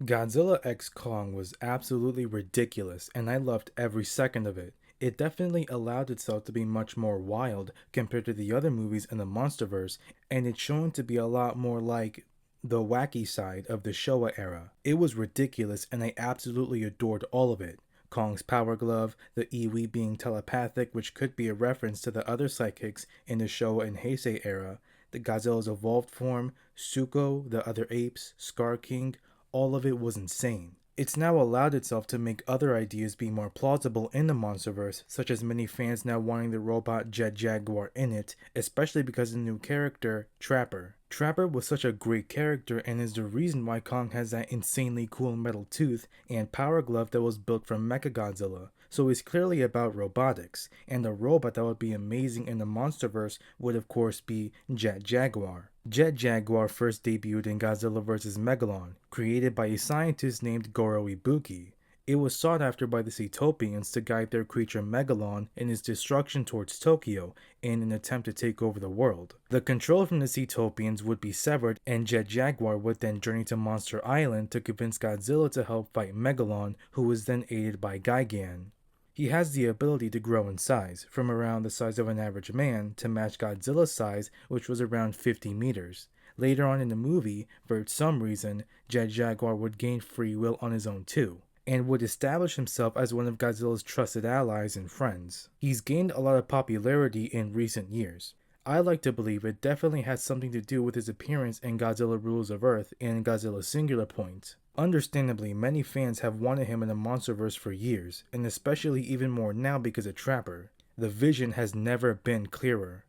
Godzilla X Kong was absolutely ridiculous, and I loved every second of it. It definitely allowed itself to be much more wild compared to the other movies in the Monsterverse, and it's shown to be a lot more like the wacky side of the Showa era. It was ridiculous, and I absolutely adored all of it. Kong's power glove, the Iwi being telepathic, which could be a reference to the other psychics in the Showa and Heisei era, the Godzilla's evolved form, Suko, the other apes, Scar King, all of it was insane. It's now allowed itself to make other ideas be more plausible in the Monsterverse, such as many fans now wanting the robot Jet Jaguar in it, especially because of the new character, Trapper. Trapper was such a great character and is the reason why Kong has that insanely cool metal tooth and power glove that was built from Mechagodzilla. So it's clearly about robotics, and the robot that would be amazing in the Monsterverse would of course be Jet Jaguar. Jet Jaguar first debuted in Godzilla vs. Megalon, created by a scientist named Goro Ibuki. It was sought after by the Cetopians to guide their creature Megalon in its destruction towards Tokyo in an attempt to take over the world. The control from the Cetopians would be severed, and Jet Jaguar would then journey to Monster Island to convince Godzilla to help fight Megalon, who was then aided by Gigan. He has the ability to grow in size, from around the size of an average man to match Godzilla's size, which was around 50 meters. Later on in the movie, for some reason, Jet Jaguar would gain free will on his own too, and would establish himself as one of Godzilla's trusted allies and friends. He's gained a lot of popularity in recent years. I like to believe it definitely has something to do with his appearance in Godzilla Rules of Earth and Godzilla Singular Point. Understandably, many fans have wanted him in the Monsterverse for years, and especially even more now because of Trapper. The vision has never been clearer.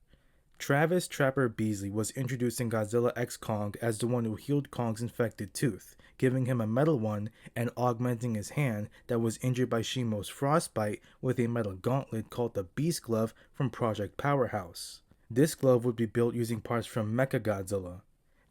Travis Trapper Beasley was introduced in Godzilla X Kong as the one who healed Kong's infected tooth, giving him a metal one and augmenting his hand that was injured by Shimo's frostbite with a metal gauntlet called the Beast Glove from Project Powerhouse. This glove would be built using parts from Mechagodzilla.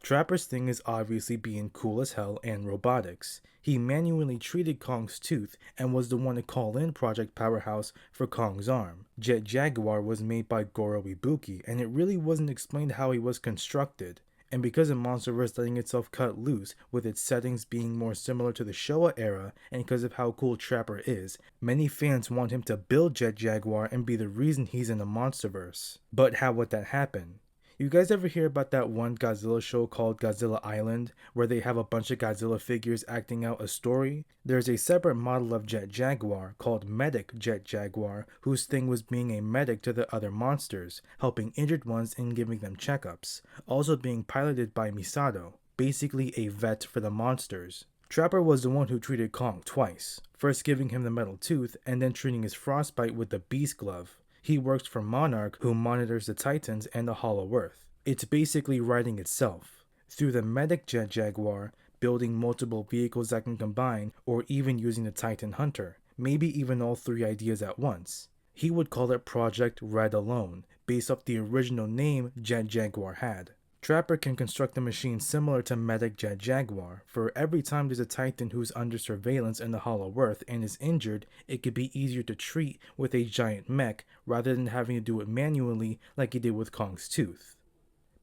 Trapper's thing is obviously being cool as hell and robotics. He manually treated Kong's tooth and was the one to call in Project Powerhouse for Kong's arm. Jet Jaguar was made by Goro Ibuki, and it really wasn't explained how he was constructed. And because of Monsterverse letting itself cut loose, with its settings being more similar to the Showa era, and because of how cool Trapper is, many fans want him to build Jet Jaguar and be the reason he's in the Monsterverse. But how would that happen? You guys ever hear about that one Godzilla show called Godzilla Island, where they have a bunch of Godzilla figures acting out a story? There's a separate model of Jet Jaguar called Medic Jet Jaguar, whose thing was being a medic to the other monsters, helping injured ones and giving them checkups, also being piloted by Misato, basically a vet for the monsters. Trapper was the one who treated Kong twice, first giving him the metal tooth and then treating his frostbite with the Beast Glove. He works for Monarch, who monitors the Titans and the Hollow Earth. It's basically writing itself. Through the Medic Jet Jaguar, building multiple vehicles that can combine, or even using the Titan Hunter, maybe even all three ideas at once. He would call it Project Red Alone, based off the original name Jet Jaguar had. Trapper can construct a machine similar to Medic Jet Jaguar. For every time there's a Titan who's under surveillance in the Hollow Earth and is injured, it could be easier to treat with a giant mech rather than having to do it manually like he did with Kong's tooth.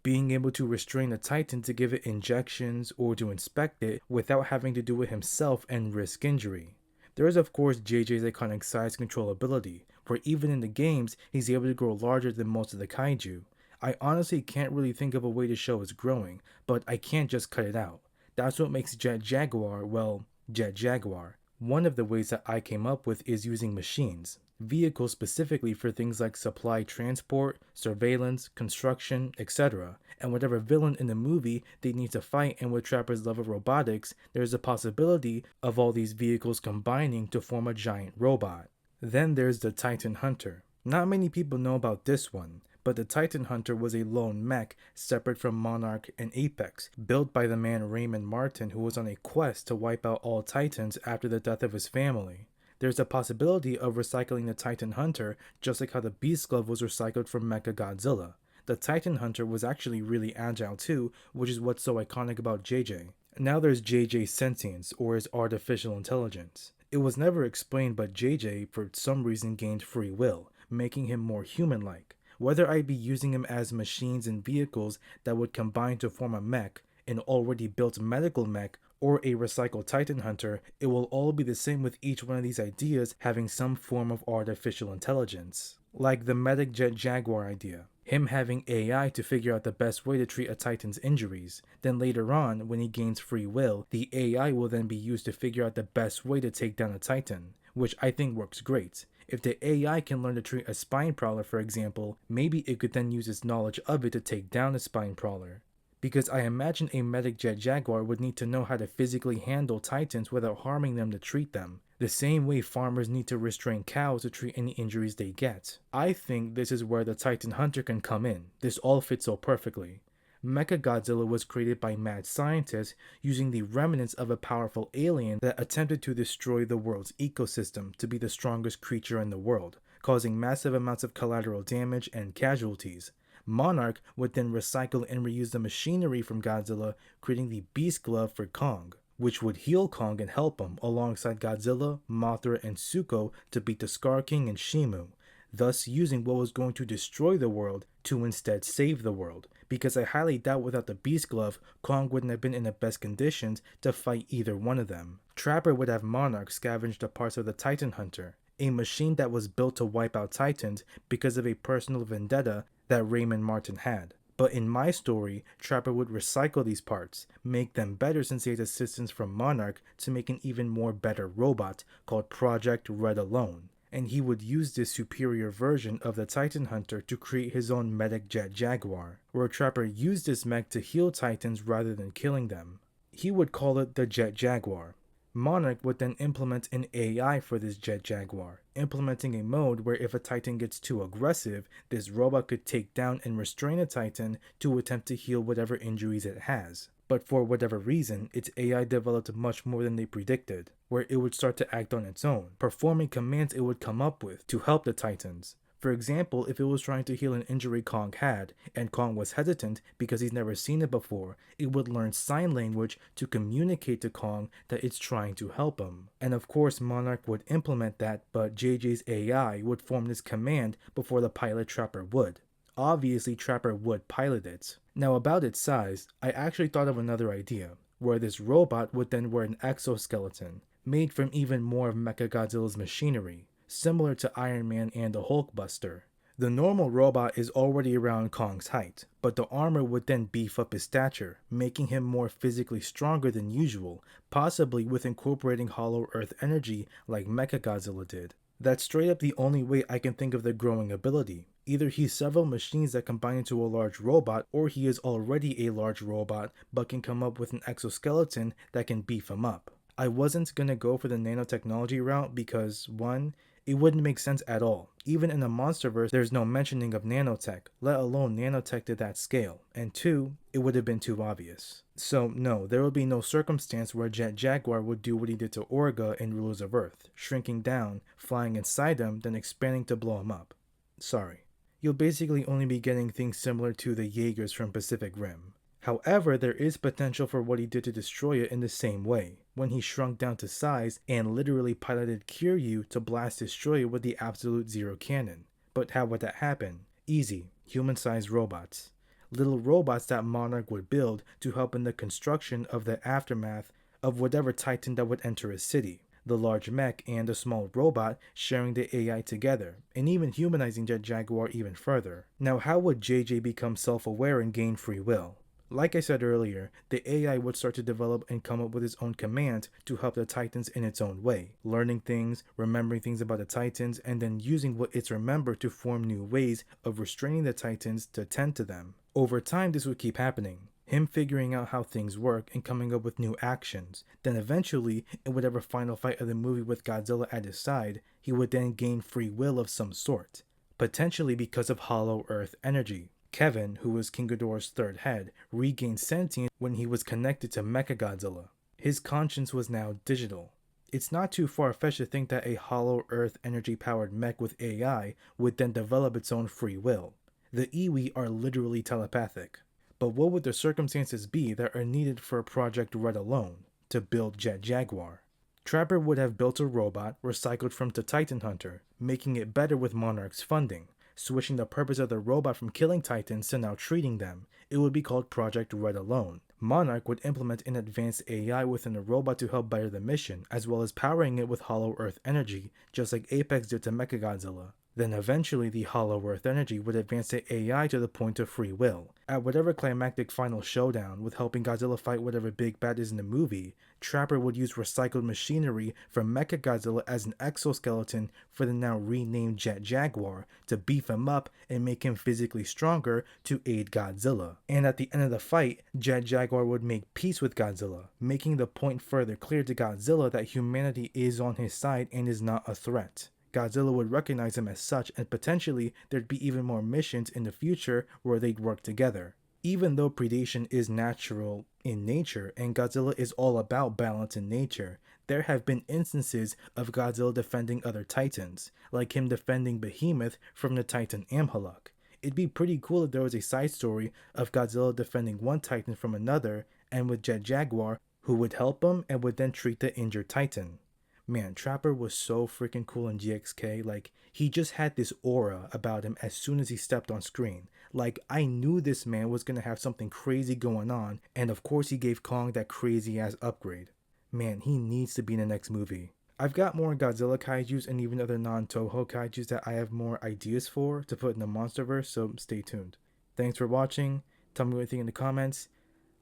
Being able to restrain the Titan to give it injections or to inspect it without having to do it himself and risk injury. There is of course JJ's iconic size controllability, where even in the games he's able to grow larger than most of the kaiju. I honestly can't really think of a way to show it's growing, but I can't just cut it out. That's what makes Jet Jaguar, well, Jet Jaguar. One of the ways that I came up with is using machines, vehicles specifically for things like supply transport, surveillance, construction, etc. And whatever villain in the movie they need to fight, and with Trapper's love of robotics, there's a possibility of all these vehicles combining to form a giant robot. Then there's the Titan Hunter. Not many people know about this one, but the Titan Hunter was a lone mech separate from Monarch and Apex, built by the man Raymond Martin, who was on a quest to wipe out all Titans after the death of his family. There's a possibility of recycling the Titan Hunter, just like how the Beast Glove was recycled from Mechagodzilla. The Titan Hunter was actually really agile too, which is what's so iconic about JJ. Now there's JJ's sentience, or his artificial intelligence. It was never explained, but JJ for some reason gained free will, making him more human-like. Whether I'd be using him as machines and vehicles that would combine to form a mech, an already built medical mech, or a recycled Titan Hunter, it will all be the same with each one of these ideas having some form of artificial intelligence. Like the medic Jet Jaguar idea. Him having AI to figure out the best way to treat a Titan's injuries. Then later on, when he gains free will, the AI will then be used to figure out the best way to take down a Titan, which I think works great. If the AI can learn to treat a spine prowler, for example, maybe it could then use its knowledge of it to take down a spine prowler. Because I imagine a medic Jet Jaguar would need to know how to physically handle Titans without harming them to treat them, the same way farmers need to restrain cows to treat any injuries they get. I think this is where the Titan Hunter can come in. This all fits so perfectly. Mechagodzilla was created by mad scientists using the remnants of a powerful alien that attempted to destroy the world's ecosystem to be the strongest creature in the world, causing massive amounts of collateral damage and casualties. Monarch would then recycle and reuse the machinery from Godzilla, creating the Beast Glove for Kong, which would heal Kong and help him alongside Godzilla, Mothra, and Zuko to beat the Scar King and Shimu, thus using what was going to destroy the world to instead save the world, because I highly doubt without the Beast Glove, Kong wouldn't have been in the best conditions to fight either one of them. Trapper would have Monarch scavenge the parts of the Titan Hunter, a machine that was built to wipe out Titans because of a personal vendetta that Raymond Martin had. But in my story, Trapper would recycle these parts, make them better since he has assistance from Monarch to make an even more better robot called Project Red Alone. And he would use this superior version of the Titan Hunter to create his own medic Jet Jaguar, where Trapper used this mech to heal Titans rather than killing them. He would call it the Jet Jaguar. Monarch would then implement an AI for this Jet Jaguar, implementing a mode where if a Titan gets too aggressive, this robot could take down and restrain a Titan to attempt to heal whatever injuries it has. But for whatever reason, its AI developed much more than they predicted, where it would start to act on its own, performing commands it would come up with to help the Titans. For example, if it was trying to heal an injury Kong had, and Kong was hesitant because he's never seen it before, it would learn sign language to communicate to Kong that it's trying to help him. And of course Monarch would implement that, but JJ's AI would form this command before the pilot Trapper would. Obviously Trapper would pilot it. Now about its size, I actually thought of another idea, where this robot would then wear an exoskeleton, made from even more of Mechagodzilla's machinery, similar to Iron Man and the Hulkbuster. The normal robot is already around Kong's height, but the armor would then beef up his stature, making him more physically stronger than usual, possibly with incorporating Hollow Earth energy like Mechagodzilla did. That's straight up the only way I can think of the growing ability. Either he's several machines that combine into a large robot, or he is already a large robot but can come up with an exoskeleton that can beef him up. I wasn't gonna go for the nanotechnology route because, one, it wouldn't make sense at all. Even in the Monsterverse, there's no mentioning of nanotech, let alone nanotech to that scale. And two, it would have been too obvious. So no, there would be no circumstance where Jet Jaguar would do what he did to Orga in Rulers of Earth, shrinking down, flying inside him, then expanding to blow him up. Sorry. You'll basically only be getting things similar to the Jaegers from Pacific Rim. However, there is potential for what he did to destroy it in the same way, when he shrunk down to size and literally piloted Kiryu to blast destroy it with the Absolute Zero cannon. But how would that happen? Easy, human-sized robots. Little robots that Monarch would build to help in the construction of the aftermath of whatever Titan that would enter his city. The large mech and the small robot sharing the AI together, and even humanizing Jet Jaguar even further. Now how would JJ become self-aware and gain free will? Like I said earlier, the AI would start to develop and come up with its own commands to help the Titans in its own way, learning things, remembering things about the Titans, and then using what it's remembered to form new ways of restraining the Titans to tend to them. Over time this would keep happening, him figuring out how things work and coming up with new actions. Then eventually, in whatever final fight of the movie with Godzilla at his side, he would then gain free will of some sort, potentially because of Hollow Earth energy. Kevin, who was King Ghidorah's third head, regained sentience when he was connected to Mechagodzilla. His conscience was now digital. It's not too far-fetched to think that a Hollow Earth energy-powered mech with AI would then develop its own free will. The Iwi are literally telepathic. But what would the circumstances be that are needed for Project Red Alone to build Jet Jaguar? Trapper would have built a robot recycled from the Titan Hunter, making it better with Monarch's funding, switching the purpose of the robot from killing Titans to now treating them. It would be called Project Red Alone. Monarch would implement an advanced AI within a robot to help better the mission, as well as powering it with Hollow Earth energy, just like Apex did to Mechagodzilla. Then eventually the Hollow Earth energy would advance the AI to the point of free will. At whatever climactic final showdown, with helping Godzilla fight whatever big bad is in the movie, Trapper would use recycled machinery from Mechagodzilla as an exoskeleton for the now renamed Jet Jaguar to beef him up and make him physically stronger to aid Godzilla. And at the end of the fight, Jet Jaguar would make peace with Godzilla, making the point further clear to Godzilla that humanity is on his side and is not a threat. Godzilla would recognize him as such, and potentially there'd be even more missions in the future where they'd work together. Even though predation is natural in nature and Godzilla is all about balance in nature, there have been instances of Godzilla defending other titans, like him defending Behemoth from the titan Amhaluk. It'd be pretty cool if there was a side story of Godzilla defending one titan from another, and with Jet Jaguar, who would help him and would then treat the injured titan. Man, Trapper was so freaking cool in GXK. Like, he just had this aura about him as soon as he stepped on screen. Like, I knew this man was gonna have something crazy going on, and of course he gave Kong that crazy ass upgrade. Man, he needs to be in the next movie. I've got more Godzilla kaijus and even other non-Toho kaijus that I have more ideas for to put in the Monsterverse, so stay tuned. Thanks for watching. Tell me what you think in the comments.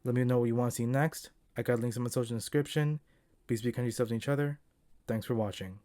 Let me know what you want to see next. I got links in my social description. Please be kind to yourselves and each other. Thanks for watching.